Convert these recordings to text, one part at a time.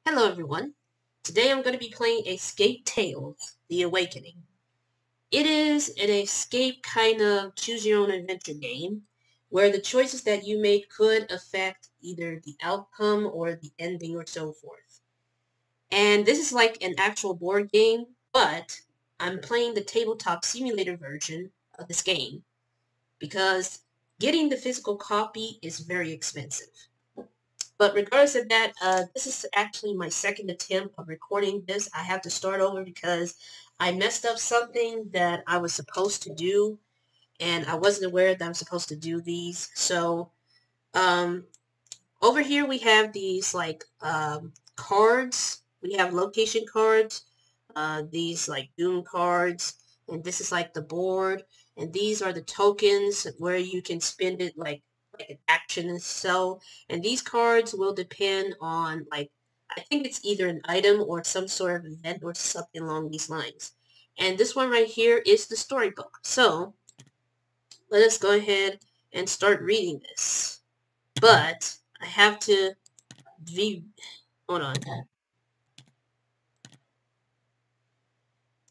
Hello everyone. Today I'm going to be playing Escape Tales, The Awakening. It is an escape kind of choose your own adventure game where the choices that you make could affect either the outcome or the ending or so forth. And this is like an actual board game, but I'm playing the tabletop simulator version of this game because getting the physical copy is very expensive. But regardless of that, this is actually my second attempt of recording this. I have to start over because I messed up something that I was supposed to do, and I wasn't aware that I'm supposed to do these. So, um, over here we have these like cards. We have location cards, these like doom cards, and this is like the board, and these are the tokens where you can spend it like an action and so. And these cards will depend on like I think it's either an item or some sort of event or something along these lines. And this one right here is the storybook. So let us go ahead and start reading this. But I have to hold on.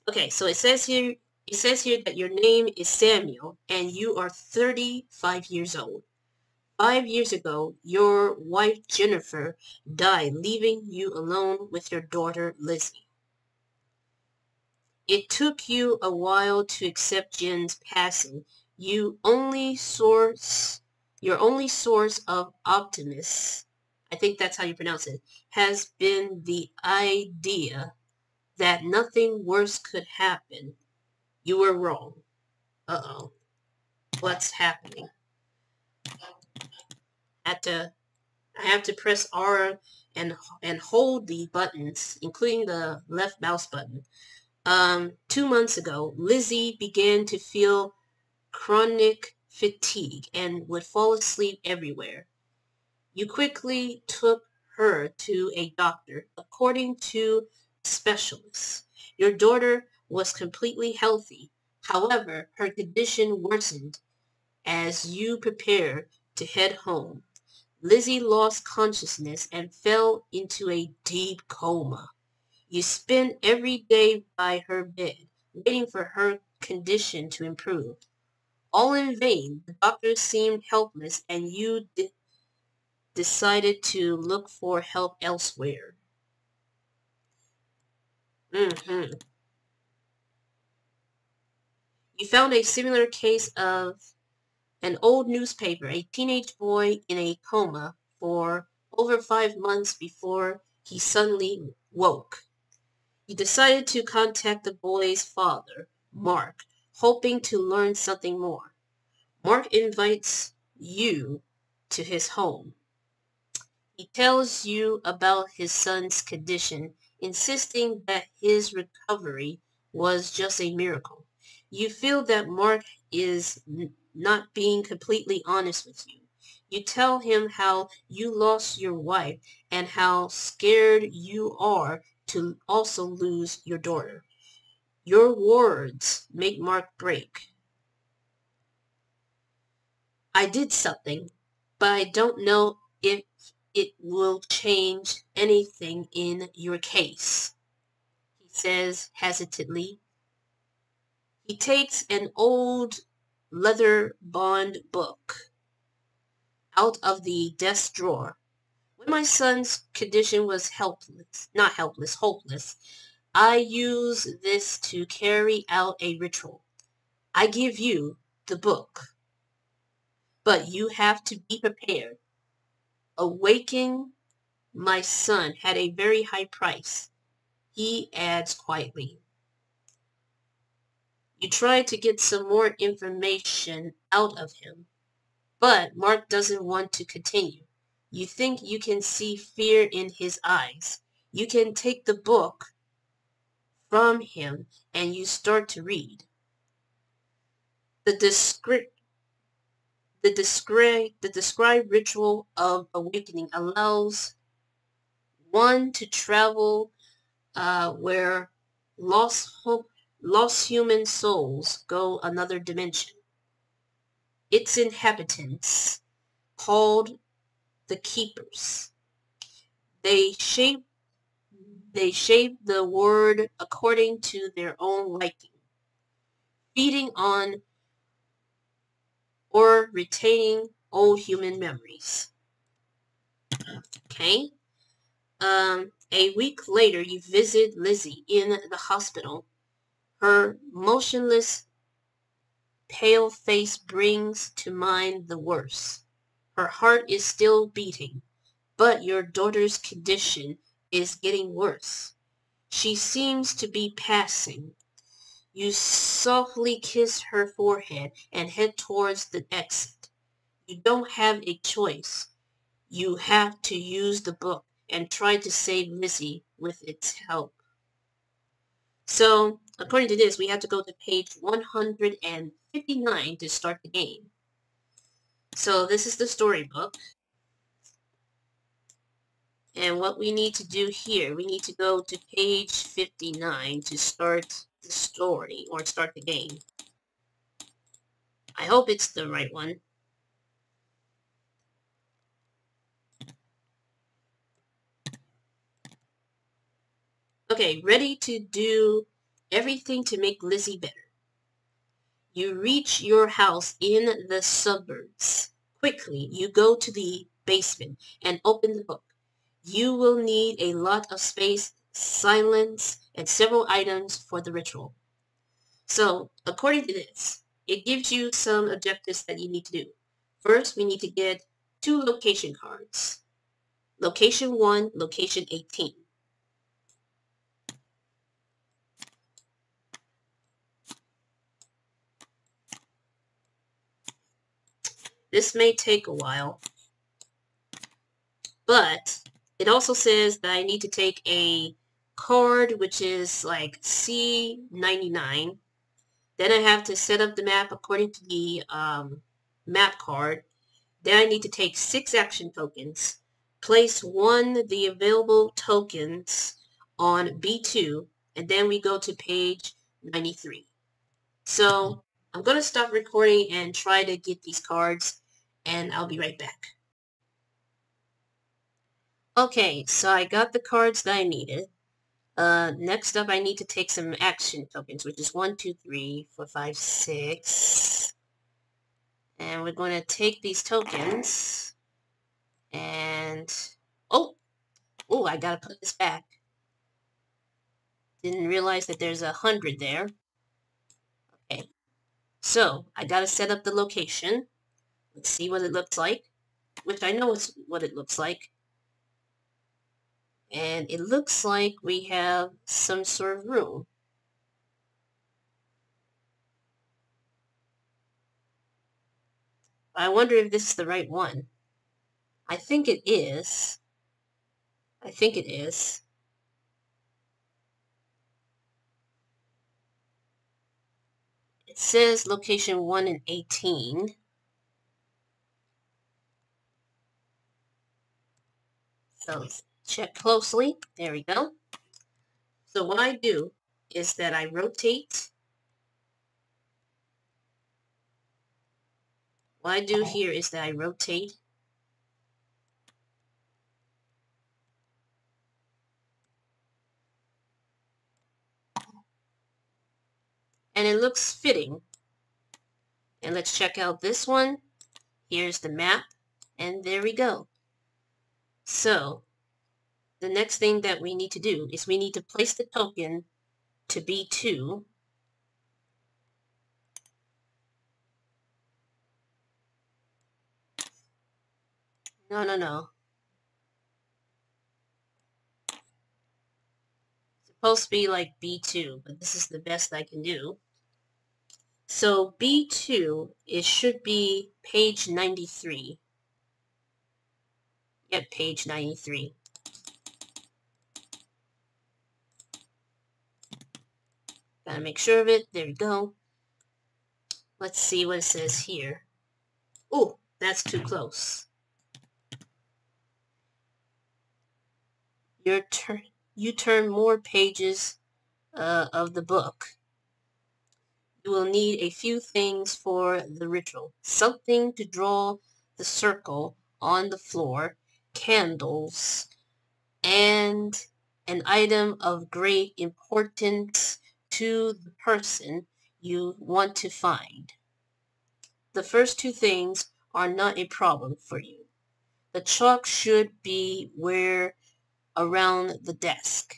Okay, so it says here that your name is Samuel and you are 35 years old. 5 years ago, your wife Jennifer died, leaving you alone with your daughter Lizzie. It took you a while to accept Jen's passing. Your only source of optimism, I think that's how you pronounce it, has been the idea that nothing worse could happen. You were wrong. Uh-oh. What's happening? I have to press R and hold the buttons, including the left mouse button. 2 months ago, Lizzie began to feel chronic fatigue and would fall asleep everywhere. You quickly took her to a doctor. According to specialists, your daughter was completely healthy. However, her condition worsened as you prepared to head home. Lizzie lost consciousness and fell into a deep coma. You spent every day by her bed, waiting for her condition to improve. All in vain. The doctor seemed helpless, and you decided to look for help elsewhere. You found a similar case of an old newspaper, a teenage boy in a coma for over 5 months before he suddenly woke. You decided to contact the boy's father, Mark, hoping to learn something more. Mark invites you to his home. He tells you about his son's condition, insisting that his recovery was just a miracle. You feel that Mark is not being completely honest with you. You tell him how you lost your wife and how scared you are to also lose your daughter. Your words make Mark break. I did something, but I don't know if it will change anything in your case, he says hesitantly. He takes an old leather-bound book out of the desk drawer. When my son's condition was hopeless, I used this to carry out a ritual. I give you the book, but you have to be prepared. Awaken my son had a very high price, he adds quietly. You try to get some more information out of him, but Mark doesn't want to continue. You think you can see fear in his eyes. You can take the book from him and you start to read. The described ritual of awakening allows one to travel where lost human souls go another dimension. Its inhabitants, called the Keepers. They shape They shape the word according to their own liking, feeding on or retaining old human memories. Okay? A week later, you visit Lizzie in the hospital. Her motionless, pale face brings to mind the worst. Her heart is still beating, but your daughter's condition is getting worse. She seems to be passing. You softly kiss her forehead and head towards the exit. You don't have a choice. You have to use the book and try to save Lizzie with its help. So, according to this, we have to go to page 159 to start the game. So this is the storybook. And what we need to do here, we need to go to page 59 to start the story or start the game. I hope it's the right one. Okay, ready to do everything to make Lizzie better. You reach your house in the suburbs. Quickly, you go to the basement and open the book. You will need a lot of space, silence, and several items for the ritual. So, according to this, it gives you some objectives that you need to do. First, we need to get 2 location cards. Location 1, location 18. This may take a while, but it also says that I need to take a card which is like C99. Then I have to set up the map according to the map card. Then I need to take 6 action tokens, place 1 the available tokens on B2, and then we go to page 93. So I'm going to stop recording and try to get these cards, and I'll be right back. Okay, so I got the cards that I needed. Next up, I need to take some action tokens, which is 1, 2, 3, 4, 5, 6. And we're going to take these tokens. And, oh, I got to put this back. Didn't realize that there's 100 there. Okay, so I got to set up the location. Let's see what it looks like, which I know is what it looks like. And it looks like we have some sort of room. I wonder if this is the right one. I think it is. I think it is. It says location 1 and 18. So check closely. There we go. So what I do is that I rotate. What I do here is that I rotate. And it looks fitting. And let's check out this one. Here's the map. And there we go. So the next thing that we need to do is we need to place the token to B2. No. It's supposed to be like B2, but this is the best I can do. So B2, it should be page 93. Yep, page 93. Gotta make sure of it. There we go. Let's see what it says here. Oh, that's too close. You turn more pages of the book. You will need a few things for the ritual. Something to draw the circle on the floor, candles, and an item of great importance to the person you want to find. The first two things are not a problem for you. The chalk should be where around the desk.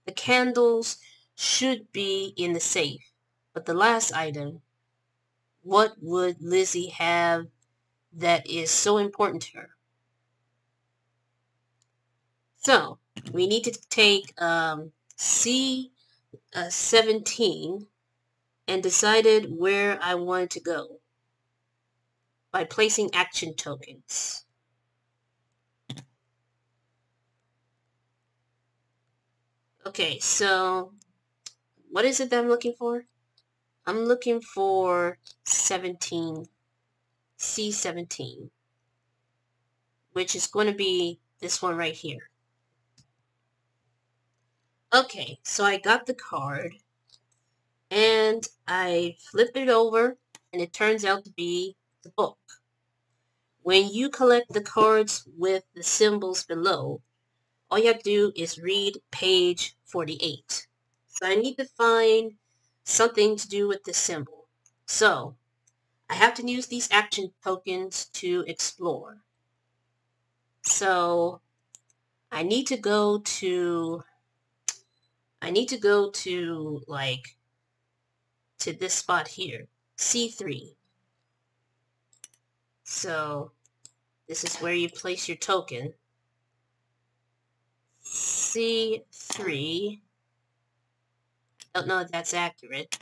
The candles should be in the safe. But the last item, what would Lizzie have that is so important to her? So, we need to take C17 and decided where I wanted to go by placing action tokens. Okay, so what is it that I'm looking for? I'm looking for 17, C17, which is going to be this one right here. Okay, so I got the card, and I flip it over, and it turns out to be the book. When you collect the cards with the symbols below, all you have to do is read page 48. So I need to find something to do with this symbol. So I have to use these action tokens to explore. So I need to go to like to this spot here, C3. So this is where you place your token. C3. Don't know if that's accurate.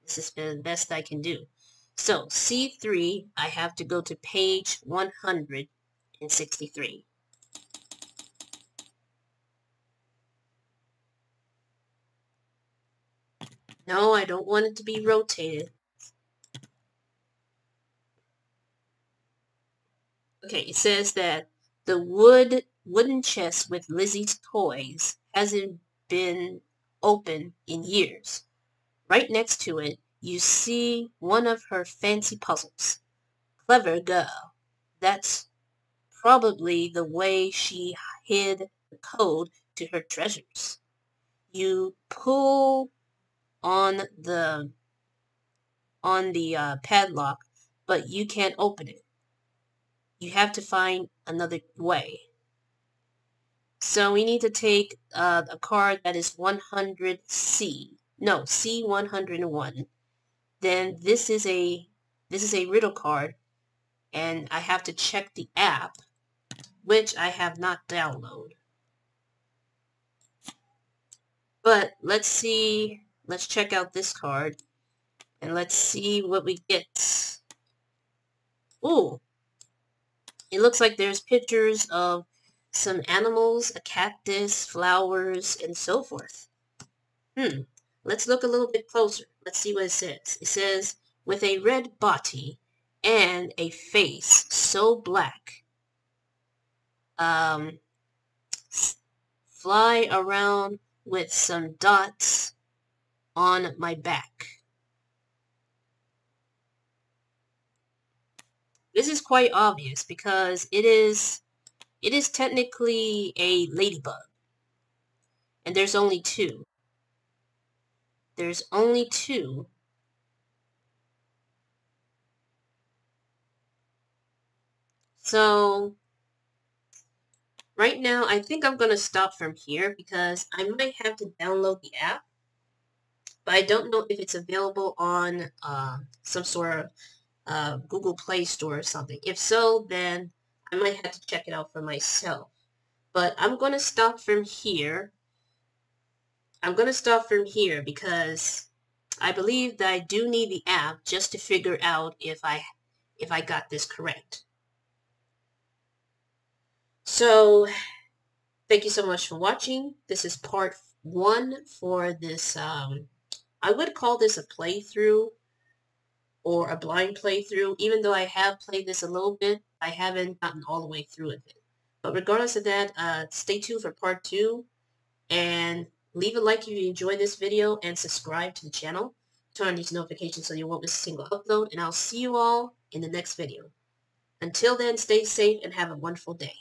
This is the best I can do. So C3, I have to go to page 163. No, I don't want it to be rotated. Okay, it says that the wooden chest with Lizzie's toys hasn't been open in years. Right next to it, you see one of her fancy puzzles. Clever girl. That's probably the way she hid the code to her treasures. You pull on the padlock, but you can't open it. You have to find another way. So we need to take a card that is 100C. No, C101. Then this is a riddle card, and I have to check the app, which I have not downloaded. But let's see. Let's check out this card, and let's see what we get. Ooh. It looks like there's pictures of some animals, a cactus, flowers, and so forth. Let's look a little bit closer. Let's see what it says. It says, with a red body and a face so black, fly around with some dots on my back. This is quite obvious because it is technically a ladybug. And there's only two. There's only two. So right now, I think I'm going to stop from here because I might have to download the app. But I don't know if it's available on some sort of Google Play Store or something. If so, then I might have to check it out for myself. But I'm going to stop from here. I'm going to stop from here because I believe that I do need the app just to figure out if I got this correct. So, thank you so much for watching. This is part 1 for this, I would call this a playthrough or a blind playthrough. Even though I have played this a little bit, I haven't gotten all the way through with it. But regardless of that, stay tuned for part 2, and leave a like if you enjoyed this video, and subscribe to the channel. Turn on these notifications so you won't miss a single upload, and I'll see you all in the next video. Until then, stay safe and have a wonderful day.